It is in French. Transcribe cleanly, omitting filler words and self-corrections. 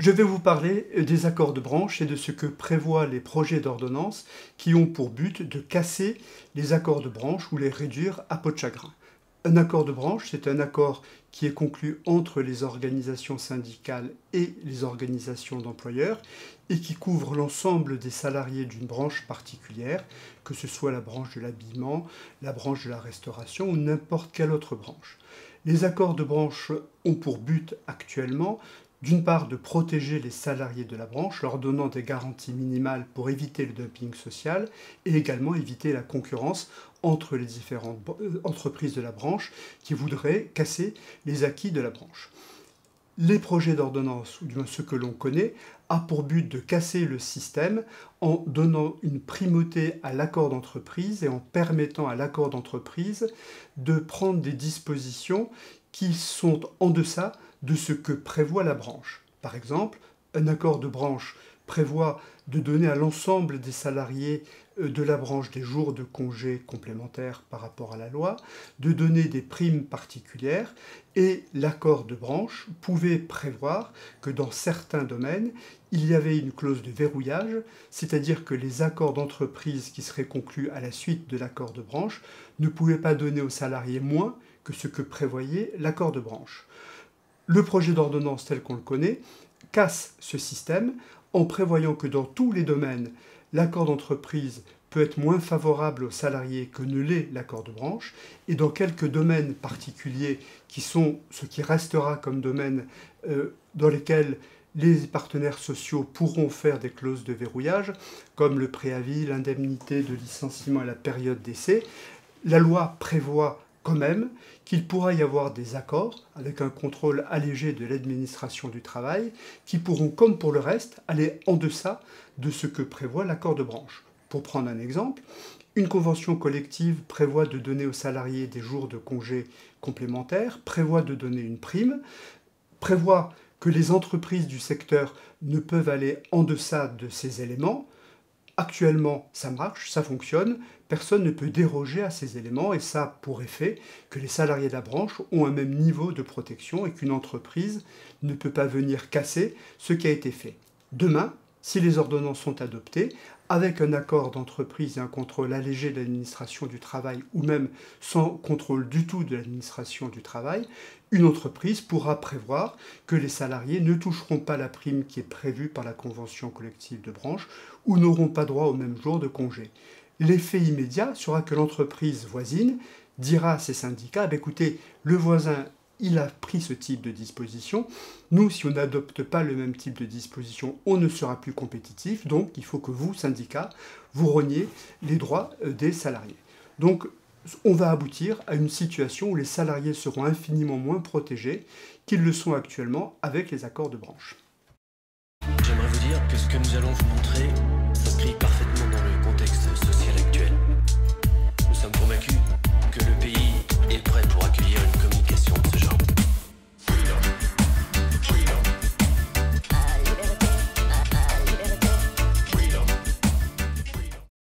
Je vais vous parler des accords de branche et de ce que prévoient les projets d'ordonnance qui ont pour but de casser les accords de branche ou les réduire à peau de chagrin. Un accord de branche, c'est un accord qui est conclu entre les organisations syndicales et les organisations d'employeurs et qui couvre l'ensemble des salariés d'une branche particulière, que ce soit la branche de l'habillement, la branche de la restauration ou n'importe quelle autre branche. Les accords de branche ont pour but actuellement d'une part de protéger les salariés de la branche, leur donnant des garanties minimales pour éviter le dumping social et également éviter la concurrence entre les différentes entreprises de la branche qui voudraient casser les acquis de la branche. Les projets d'ordonnance, ou du moins ceux que l'on connaît, a pour but de casser le système en donnant une primauté à l'accord d'entreprise et en permettant à l'accord d'entreprise de prendre des dispositions qui sont en deçà de ce que prévoit la branche. Par exemple, un accord de branche prévoit de donner à l'ensemble des salariés de la branche des jours de congé complémentaires par rapport à la loi, de donner des primes particulières, et l'accord de branche pouvait prévoir que dans certains domaines, il y avait une clause de verrouillage, c'est-à-dire que les accords d'entreprise qui seraient conclus à la suite de l'accord de branche ne pouvaient pas donner aux salariés moins que ce que prévoyait l'accord de branche. Le projet d'ordonnance tel qu'on le connaît casse ce système en prévoyant que dans tous les domaines, l'accord d'entreprise peut être moins favorable aux salariés que ne l'est l'accord de branche, et dans quelques domaines particuliers qui sont ce qui restera comme domaine dans lesquels les partenaires sociaux pourront faire des clauses de verrouillage, comme le préavis, l'indemnité de licenciement et la période d'essai, la loi prévoit quand même qu'il pourra y avoir des accords avec un contrôle allégé de l'administration du travail qui pourront, comme pour le reste, aller en deçà de ce que prévoit l'accord de branche. Pour prendre un exemple, une convention collective prévoit de donner aux salariés des jours de congé complémentaires, prévoit de donner une prime, prévoit que les entreprises du secteur ne peuvent aller en deçà de ces éléments. Actuellement, ça marche, ça fonctionne, personne ne peut déroger à ces éléments et ça a pour effet que les salariés de la branche ont un même niveau de protection et qu'une entreprise ne peut pas venir casser ce qui a été fait. Demain, si les ordonnances sont adoptées, avec un accord d'entreprise et un contrôle allégé de l'administration du travail, ou même sans contrôle du tout de l'administration du travail, une entreprise pourra prévoir que les salariés ne toucheront pas la prime qui est prévue par la convention collective de branche ou n'auront pas droit au même jour de congé. L'effet immédiat sera que l'entreprise voisine dira à ses syndicats, écoutez, le voisin, il a pris ce type de disposition. Nous, si on n'adopte pas le même type de disposition, on ne sera plus compétitif. Donc, il faut que vous, syndicats, vous rogniez les droits des salariés. Donc, on va aboutir à une situation où les salariés seront infiniment moins protégés qu'ils le sont actuellement avec les accords de branche. J'aimerais vous dire que ce que nous allons vous montrer